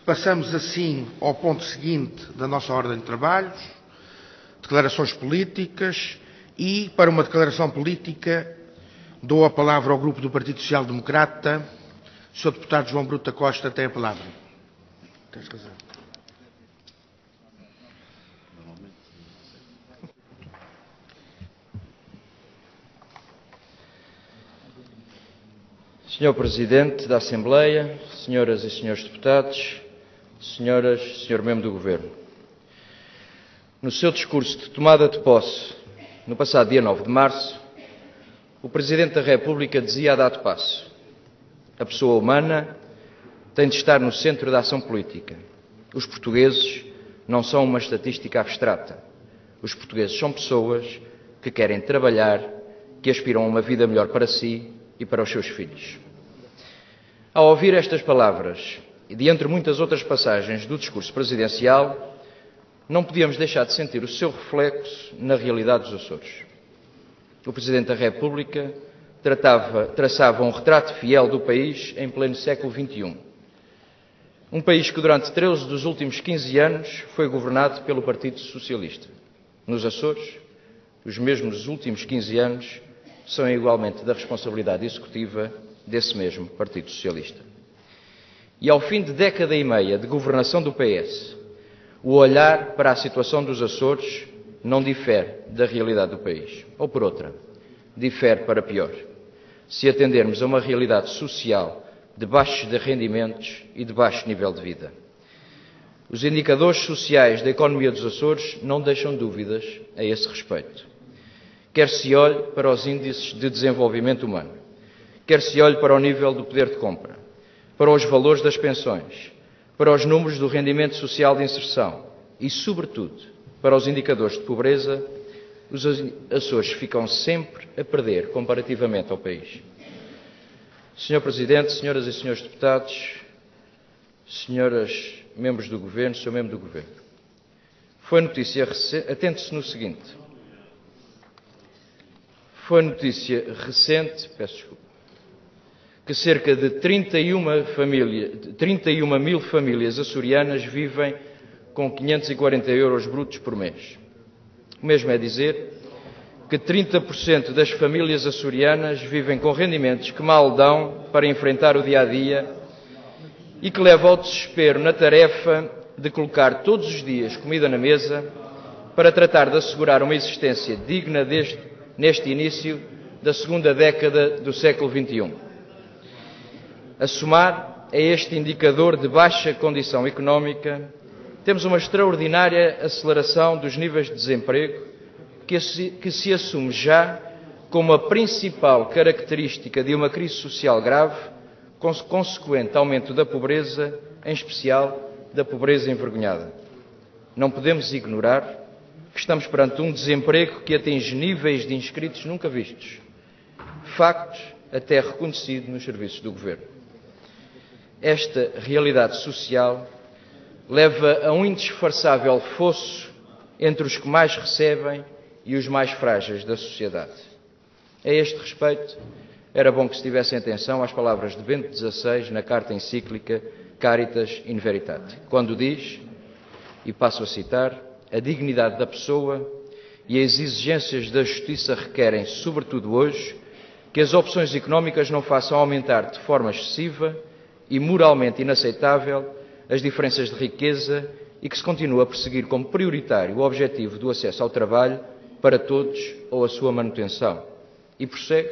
Passamos assim ao ponto seguinte da nossa ordem de trabalhos, declarações políticas, e para uma declaração política dou a palavra ao Grupo do Partido Social Democrata. O Sr. Deputado João Brito da Costa tem a palavra. Tens razão. Senhor Presidente da Assembleia, senhoras e senhores deputados, senhoras e senhor membro do Governo. No seu discurso de tomada de posse, no passado dia 9 de março, o Presidente da República dizia a dado passo: a pessoa humana tem de estar no centro da ação política. Os portugueses não são uma estatística abstrata. Os portugueses são pessoas que querem trabalhar, que aspiram a uma vida melhor para si e para os seus filhos. Ao ouvir estas palavras, e de entre muitas outras passagens do discurso presidencial, não podíamos deixar de sentir o seu reflexo na realidade dos Açores. O Presidente da República traçava um retrato fiel do país em pleno século XXI. Um país que durante 13 dos últimos 15 anos foi governado pelo Partido Socialista. Nos Açores, os mesmos últimos 15 anos são igualmente da responsabilidade executiva desse mesmo Partido Socialista. E ao fim de década e meia de governação do PS, o olhar para a situação dos Açores não difere da realidade do país. Ou por outra, difere para pior, se atendermos a uma realidade social de baixos rendimentos e de baixo nível de vida. Os indicadores sociais da economia dos Açores não deixam dúvidas a esse respeito. Quer se olhe para os índices de desenvolvimento humano, quer se olhe para o nível do poder de compra, para os valores das pensões, para os números do rendimento social de inserção e, sobretudo, para os indicadores de pobreza, os Açores ficam sempre a perder comparativamente ao país. Senhor Presidente, senhoras e senhores deputados, senhoras membros do Governo, senhor membro do Governo, foi notícia recente, atente-se no seguinte, foi notícia recente, peço desculpa, que cerca de 31 mil famílias açorianas vivem com 540 euros brutos por mês. O mesmo é dizer que 30% das famílias açorianas vivem com rendimentos que mal dão para enfrentar o dia-a-dia e que levam ao desespero na tarefa de colocar todos os dias comida na mesa para tratar de assegurar uma existência digna neste início da segunda década do século XXI. A somar a este indicador de baixa condição económica, temos uma extraordinária aceleração dos níveis de desemprego que se assume já como a principal característica de uma crise social grave, com consequente aumento da pobreza, em especial da pobreza envergonhada. Não podemos ignorar que estamos perante um desemprego que atinge níveis de inscritos nunca vistos, facto até reconhecido nos serviços do Governo. Esta realidade social leva a um indisfarçável fosso entre os que mais recebem e os mais frágeis da sociedade. A este respeito, era bom que se tivesse atenção às palavras de Bento XVI na carta encíclica Caritas in Veritate, quando diz, e passo a citar, a dignidade da pessoa e as exigências da justiça requerem, sobretudo hoje, que as opções económicas não façam aumentar de forma excessiva e moralmente inaceitável as diferenças de riqueza e que se continue a perseguir como prioritário o objetivo do acesso ao trabalho para todos ou a sua manutenção. E prossegue,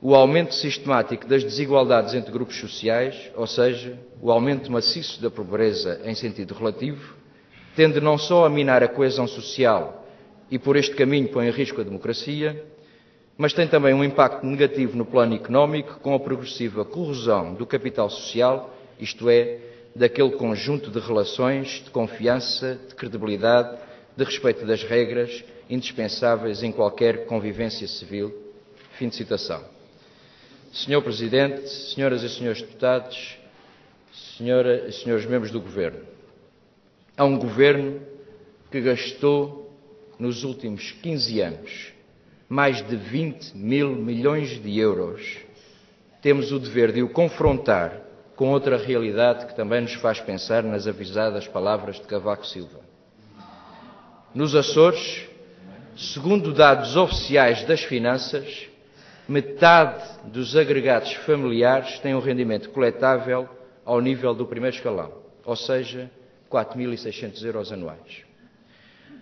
o aumento sistemático das desigualdades entre grupos sociais, ou seja, o aumento maciço da pobreza em sentido relativo, tende não só a minar a coesão social e por este caminho põe em risco a democracia, mas tem também um impacto negativo no plano económico com a progressiva corrosão do capital social, isto é, daquele conjunto de relações, de confiança, de credibilidade, de respeito das regras indispensáveis em qualquer convivência civil. Fim de citação. Senhor Presidente, senhoras e senhores deputados, senhoras e senhores membros do Governo, há um Governo que gastou nos últimos 15 anos mais de 20 mil milhões de euros. Temos o dever de o confrontar com outra realidade que também nos faz pensar nas avisadas palavras de Cavaco Silva. Nos Açores, segundo dados oficiais das finanças, metade dos agregados familiares tem um rendimento coletável ao nível do primeiro escalão, ou seja, 4.600 euros anuais.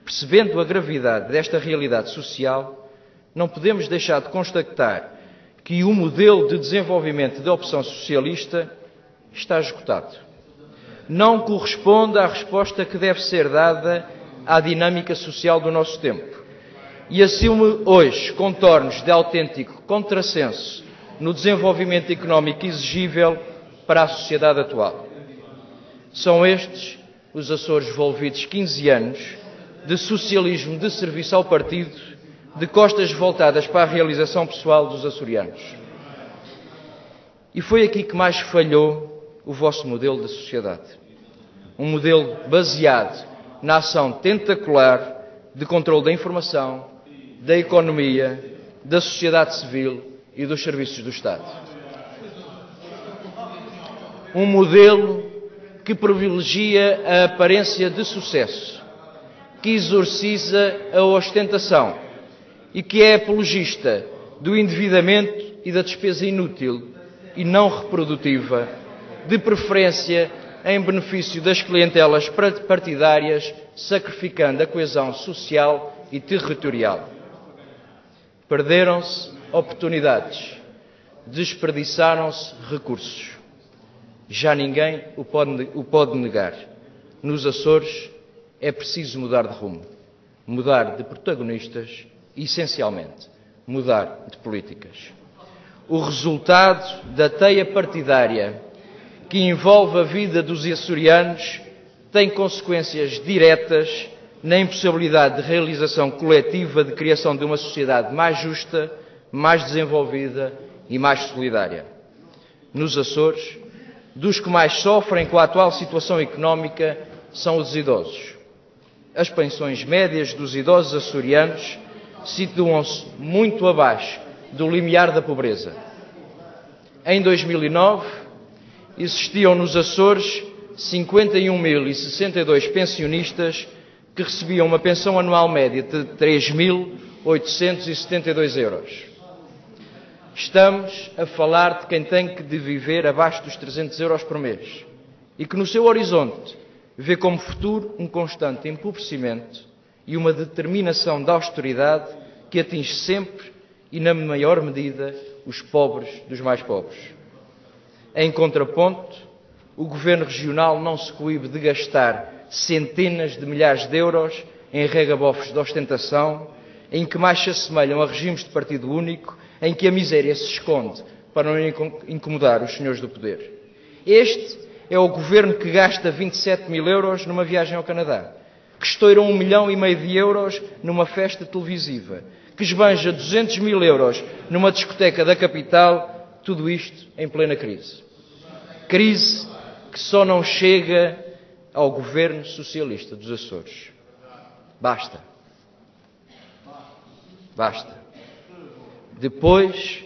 Percebendo a gravidade desta realidade social, não podemos deixar de constatar que o modelo de desenvolvimento da opção socialista está esgotado. Não corresponde à resposta que deve ser dada à dinâmica social do nosso tempo e assume hoje contornos de autêntico contrassenso no desenvolvimento económico exigível para a sociedade atual. São estes os Açores envolvidos 15 anos de socialismo de serviço ao partido, de costas voltadas para a realização pessoal dos açorianos. E foi aqui que mais falhou o vosso modelo de sociedade. Um modelo baseado na ação tentacular de controle da informação, da economia, da sociedade civil e dos serviços do Estado. Um modelo que privilegia a aparência de sucesso, que exorciza a ostentação e que é apologista do endividamento e da despesa inútil e não reprodutiva, de preferência em benefício das clientelas partidárias, sacrificando a coesão social e territorial. Perderam-se oportunidades, desperdiçaram-se recursos. Já ninguém o pode negar. Nos Açores é preciso mudar de rumo, mudar de protagonistas e, essencialmente, mudar de políticas. O resultado da teia partidária que envolve a vida dos açorianos tem consequências diretas na impossibilidade de realização coletiva de criação de uma sociedade mais justa, mais desenvolvida e mais solidária. Nos Açores, dos que mais sofrem com a atual situação económica são os idosos. As pensões médias dos idosos açorianos situam-se muito abaixo do limiar da pobreza. Em 2009, existiam nos Açores 51.062 pensionistas que recebiam uma pensão anual média de 3.872 euros. Estamos a falar de quem tem de viver abaixo dos 300 euros por mês e que no seu horizonte vê como futuro um constante empobrecimento e uma determinação da austeridade que atinge sempre e na maior medida os pobres dos mais pobres. Em contraponto, o Governo Regional não se coíbe de gastar centenas de milhares de euros em regabofos de ostentação, em que mais se assemelham a regimes de partido único, em que a miséria se esconde para não incomodar os senhores do poder. Este é o Governo que gasta 27 mil euros numa viagem ao Canadá, que estoura 1,5 milhão de euros numa festa televisiva, que esbanja 200 mil euros numa discoteca da capital, tudo isto em plena crise. Crise que só não chega ao Governo Socialista dos Açores. Basta. Basta. Depois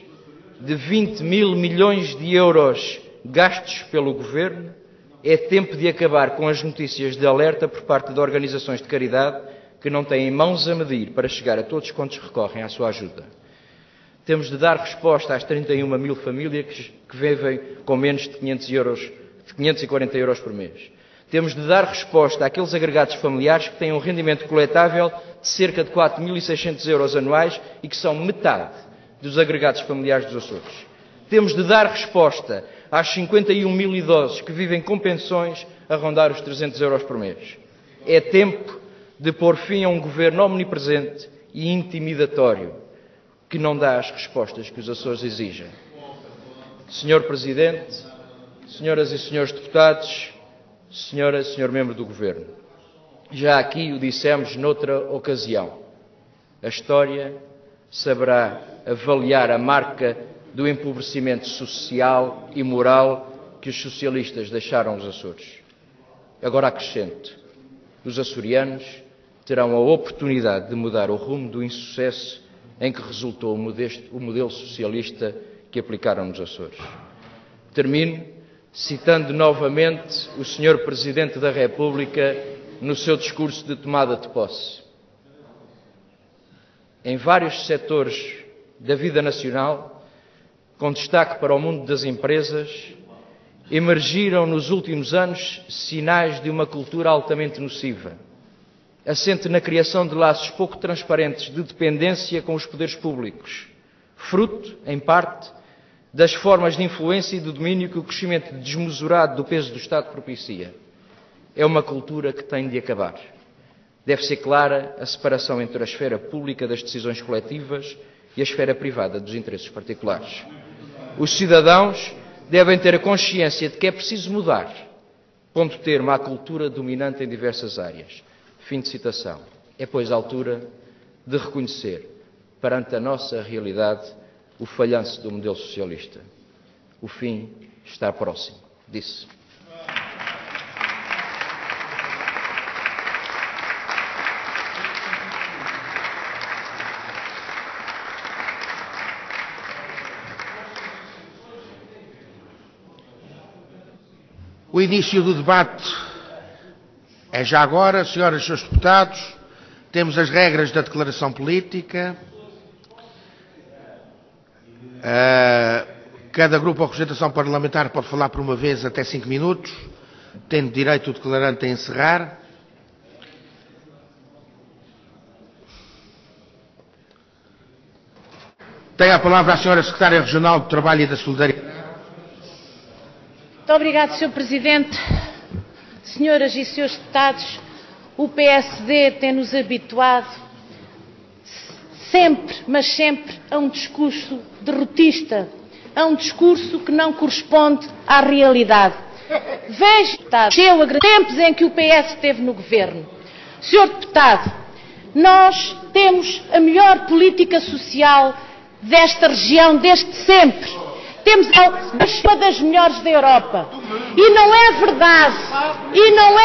de 20 mil milhões de euros gastos pelo Governo, é tempo de acabar com as notícias de alerta por parte de organizações de caridade que não têm mãos a medir para chegar a todos quantos recorrem à sua ajuda. Temos de dar resposta às 31 mil famílias que vivem com menos de 540 euros por mês. Temos de dar resposta àqueles agregados familiares que têm um rendimento coletável de cerca de 4.600 euros anuais e que são metade dos agregados familiares dos Açores. Temos de dar resposta às 51 mil idosos que vivem com pensões a rondar os 300 euros por mês. É tempo de pôr fim a um governo omnipresente e intimidatório que não dá as respostas que os Açores exigem. Senhor Presidente, senhoras e senhores deputados, senhora e senhor membro do Governo, já aqui o dissemos noutra ocasião. A história saberá avaliar a marca do empobrecimento social e moral que os socialistas deixaram aos Açores. Agora acrescento, os açorianos terão a oportunidade de mudar o rumo do insucesso em que resultou o modelo socialista que aplicaram nos Açores. Termino citando novamente o Sr. Presidente da República no seu discurso de tomada de posse. Em vários setores da vida nacional, com destaque para o mundo das empresas, emergiram nos últimos anos sinais de uma cultura altamente nociva, assente na criação de laços pouco transparentes de dependência com os poderes públicos, fruto, em parte, das formas de influência e de domínio que o crescimento desmesurado do peso do Estado propicia. É uma cultura que tem de acabar. Deve ser clara a separação entre a esfera pública das decisões coletivas e a esfera privada dos interesses particulares. Os cidadãos devem ter a consciência de que é preciso mudar, pondo termo à cultura dominante em diversas áreas. Fim de citação. É, pois, a altura de reconhecer, perante a nossa realidade, o falhanço do modelo socialista. O fim está próximo, disse. O início do debate é já agora, senhoras e senhores deputados. Temos as regras da declaração política. Cada grupo ou representação parlamentar pode falar por uma vez até 5 minutos, tendo direito o declarante a encerrar. Tem a palavra a senhora Secretária Regional do Trabalho e da Solidariedade. Muito obrigado, Sr. Presidente. Senhoras e senhores deputados, o PSD tem-nos habituado sempre, mas sempre, a um discurso derrotista, a um discurso que não corresponde à realidade. Veja, deputado, tempos em que o PS esteve no governo. Sr. Deputado, nós temos a melhor política social desta região desde sempre. Temos uma das melhores da Europa. E não é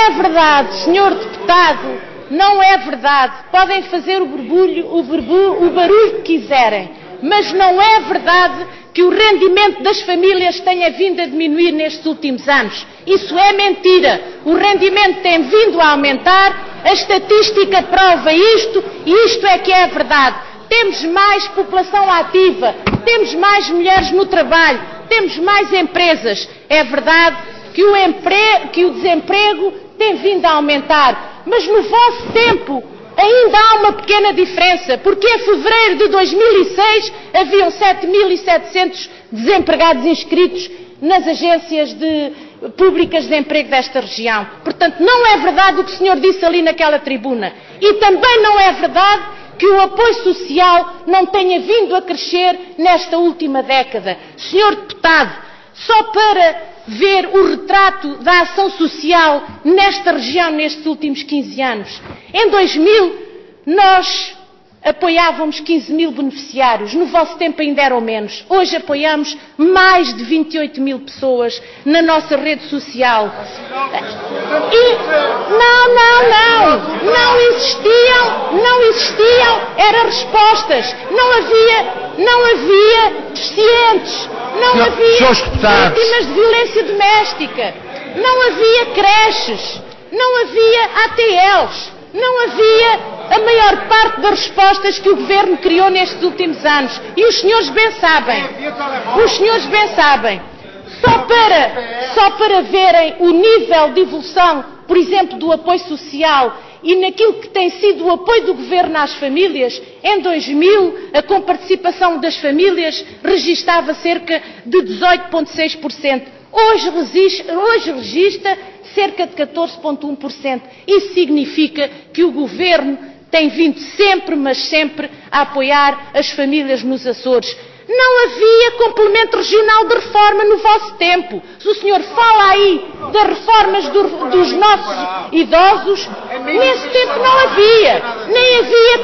verdade, senhor deputado, não é verdade. Podem fazer o barulho que quiserem, mas não é verdade que o rendimento das famílias tenha vindo a diminuir nestes últimos anos. Isso é mentira. O rendimento tem vindo a aumentar, a estatística prova isto, e isto é que é verdade. Temos mais população ativa, temos mais mulheres no trabalho, temos mais empresas. É verdade que o desemprego tem vindo a aumentar, mas no vosso tempo ainda há uma pequena diferença, porque em fevereiro de 2006 haviam 7.700 desempregados inscritos nas agências públicas de emprego desta região. Portanto, não é verdade o que o senhor disse ali naquela tribuna. E também não é verdade que o apoio social não tenha vindo a crescer nesta última década. Senhor deputado, só para ver o retrato da ação social nesta região nestes últimos 15 anos. Em 2000, nós apoiávamos 15.000 beneficiários. No vosso tempo ainda eram menos. Hoje apoiamos mais de 28.000 pessoas na nossa rede social. E não existiam, eram respostas. Não havia deficientes, não havia vítimas de violência doméstica, não havia creches, não havia ATLs, não havia a maior parte das respostas que o Governo criou nestes últimos anos. E os senhores bem sabem. Só para verem o nível de evolução, por exemplo, do apoio social e naquilo que tem sido o apoio do Governo às famílias, em 2000, a comparticipação das famílias registava cerca de 18,6%. Hoje registra cerca de 14,1%. Isso significa que o Governo tem vindo sempre, mas sempre, a apoiar as famílias nos Açores. Não havia complemento regional de reforma no vosso tempo. Se o senhor fala aí das reformas dos nossos idosos, nesse tempo não havia. Nem havia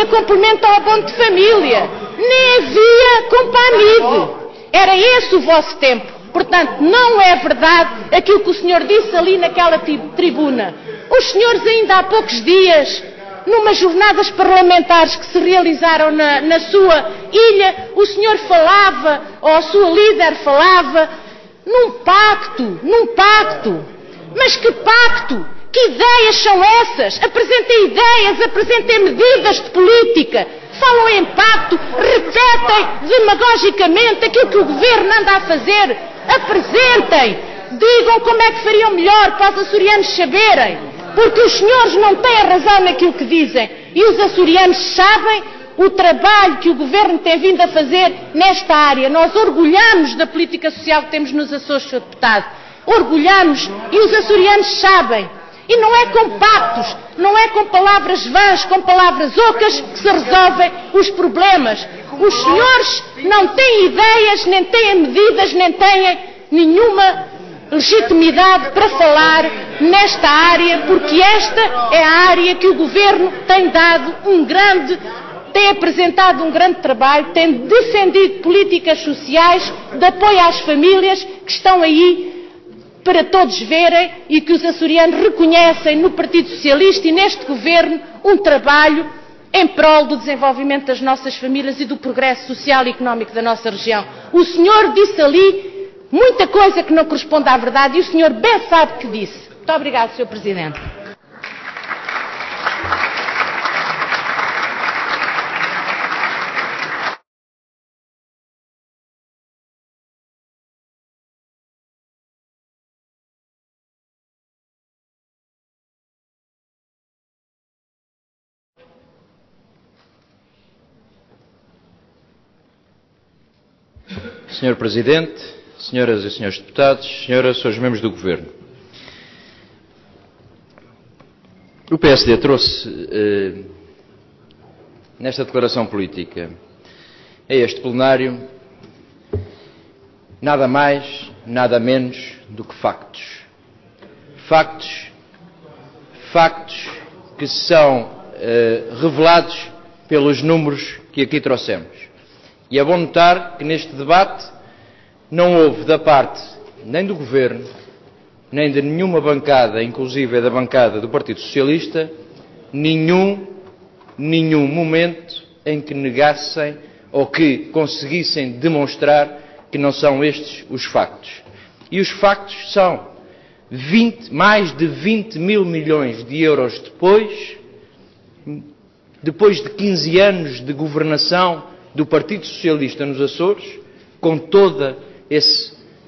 complemento ao abono de família. Nem havia Companide. Era esse o vosso tempo. Portanto, não é verdade aquilo que o senhor disse ali naquela tribuna. Os senhores ainda há poucos dias, numas jornadas parlamentares que se realizaram na sua ilha, o senhor falava, ou a sua líder falava, num pacto. Mas que pacto? Que ideias são essas? Apresentem ideias, apresentem medidas de política. Falam em pacto, repetem demagogicamente aquilo que o Governo anda a fazer. Apresentem, digam como é que fariam melhor para os açorianos saberem. Porque os senhores não têm razão naquilo que dizem. E os açorianos sabem o trabalho que o Governo tem vindo a fazer nesta área. Nós orgulhamos da política social que temos nos Açores, Sr. Deputado. Orgulhamos e os açorianos sabem. E não é com pactos, não é com palavras vãs, com palavras ocas que se resolvem os problemas. Os senhores não têm ideias, nem têm medidas, nem têm nenhuma legitimidade para falar nesta área, porque esta é a área que o Governo tem apresentado um grande trabalho, tem defendido políticas sociais de apoio às famílias que estão aí para todos verem e que os açorianos reconhecem no Partido Socialista e neste Governo um trabalho em prol do desenvolvimento das nossas famílias e do progresso social e económico da nossa região. O senhor disse ali muita coisa que não corresponde à verdade e o senhor bem sabe que disse. Muito obrigado, Sr. Presidente. Senhor Presidente, senhoras e senhores deputados, senhoras e senhores membros do Governo. O PSD trouxe, nesta declaração política, a este plenário, nada mais, nada menos do que factos. Factos que são revelados pelos números que aqui trouxemos. E é bom notar que neste debate não houve da parte nem do Governo, nem de nenhuma bancada, inclusive da bancada do Partido Socialista, nenhum momento em que negassem ou que conseguissem demonstrar que não são estes os factos. E os factos são mais de 20 mil milhões de euros depois de 15 anos de governação do Partido Socialista nos Açores, com toda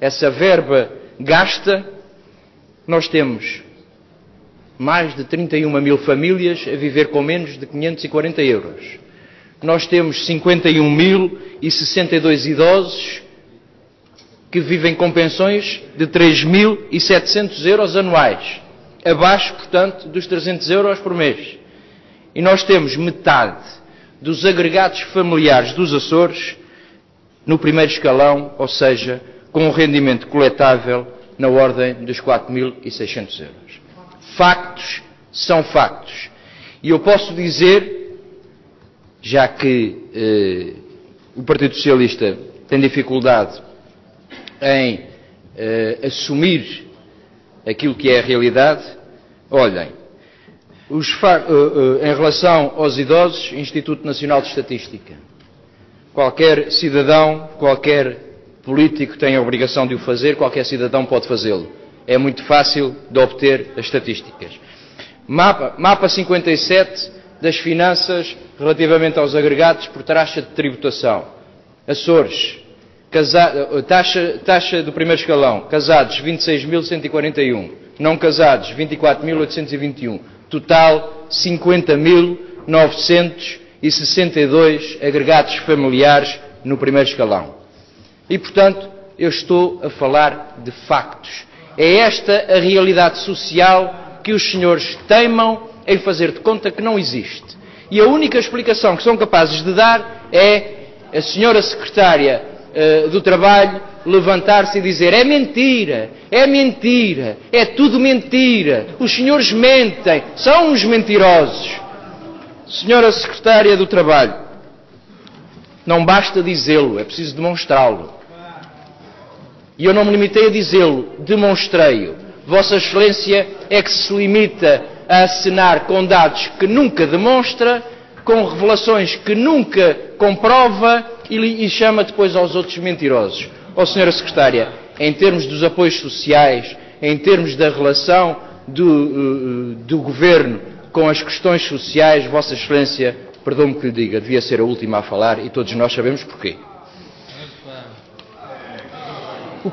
essa verba gasta, nós temos mais de 31 mil famílias a viver com menos de 540 euros. Nós temos 51.062 idosos que vivem com pensões de 3.700 euros anuais, abaixo, portanto, dos 300 euros por mês. E nós temos metade dos agregados familiares dos Açores no primeiro escalão, ou seja, com um rendimento coletável na ordem dos 4.600 euros. Factos são factos. E eu posso dizer, já que o Partido Socialista tem dificuldade em assumir aquilo que é a realidade, olhem, em relação aos idosos, Instituto Nacional de Estatística. Qualquer cidadão, qualquer político tem a obrigação de o fazer, qualquer cidadão pode fazê-lo. É muito fácil de obter as estatísticas. Mapa 57 das finanças relativamente aos agregados por taxa de tributação. Açores, taxa do primeiro escalão, casados 26.141, não casados 24.821. Total, 50.962 agregados familiares no primeiro escalão. E, portanto, eu estou a falar de factos. É esta a realidade social que os senhores teimam em fazer de conta que não existe. E a única explicação que são capazes de dar é a senhora Secretária do Trabalho levantar-se e dizer é mentira, é tudo mentira, os senhores mentem, são uns mentirosos. Senhora Secretária do Trabalho, não basta dizê-lo, é preciso demonstrá-lo. E eu não me limitei a dizê-lo, demonstrei-o. Vossa Excelência é que se limita a acenar com dados que nunca demonstra, com revelações que nunca comprova e chama depois aos outros mentirosos. Senhora Secretária, em termos dos apoios sociais, em termos da relação do Governo com as questões sociais, Vossa Excelência, perdoe-me que lhe diga, devia ser a última a falar e todos nós sabemos porquê. O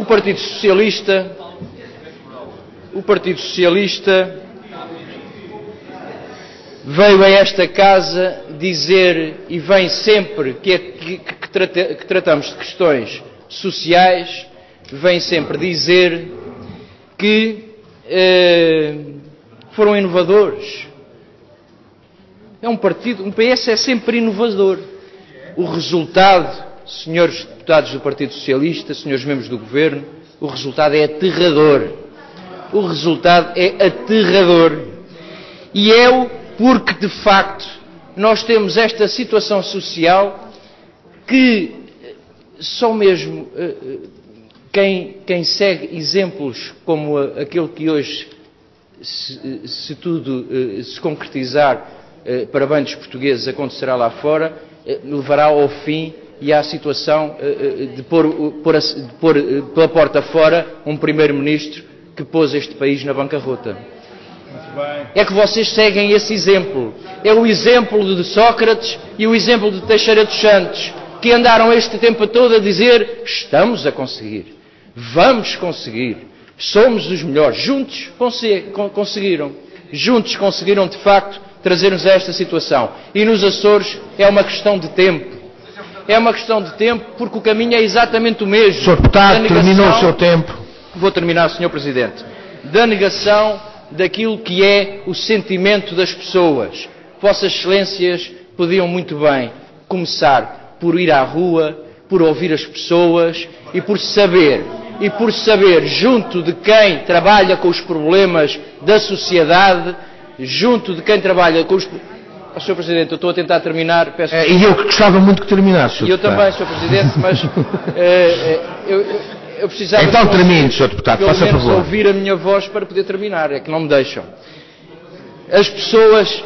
Partido Socialista veio a esta casa dizer, e vem sempre que tratamos de questões sociais, vem sempre dizer que foram inovadores. Um PS é sempre inovador. O resultado, senhores deputados do Partido Socialista, senhores membros do Governo, o resultado é aterrador. O resultado é aterrador. E é porque, de facto, nós temos esta situação social que só mesmo quem segue exemplos como aquele que hoje, se tudo se concretizar para bem dos portugueses, acontecerá lá fora, levará ao fim e à situação de pôr pela porta fora um primeiro-ministro que pôs este país na bancarrota. É que vocês seguem esse exemplo. É o exemplo de Sócrates e o exemplo de Teixeira dos Santos, que andaram este tempo todo a dizer: estamos a conseguir, vamos conseguir, somos os melhores. Juntos conseguiram. Juntos conseguiram, de facto, trazer-nos a esta situação. E nos Açores é uma questão de tempo. É uma questão de tempo, porque o caminho é exatamente o mesmo. Sr. Deputado, terminou o seu tempo. Vou terminar, Sr. Presidente. Da negação daquilo que é o sentimento das pessoas. Vossas Excelências podiam muito bem começar por ir à rua, por ouvir as pessoas e por saber, junto de quem trabalha com os problemas da sociedade, junto de quem trabalha com os... Sr. Presidente, eu estou a tentar terminar, peço... E eu que gostava muito que terminasse, Sr. Deputado. Eu também, Sr. Presidente, mas eu precisava... Então termine, Sr. Deputado, faça favor. Pelo menos ouvir a minha voz para poder terminar, é que não me deixam. As pessoas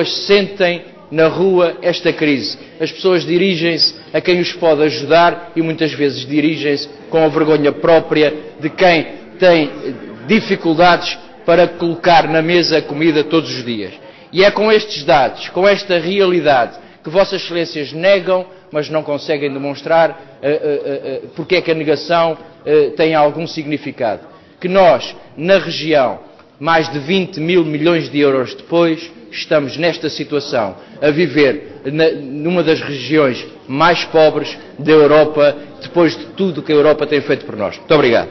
sentem na rua esta crise. As pessoas dirigem-se a quem os pode ajudar e muitas vezes dirigem-se com a vergonha própria de quem tem dificuldades para colocar na mesa a comida todos os dias. E é com estes dados, com esta realidade, que Vossas Excelências negam, mas não conseguem demonstrar porque é que a negação tem algum significado. Que nós, na região, mais de 20 mil milhões de euros depois, estamos nesta situação, a viver numa das regiões mais pobres da Europa, depois de tudo o que a Europa tem feito por nós. Muito obrigado.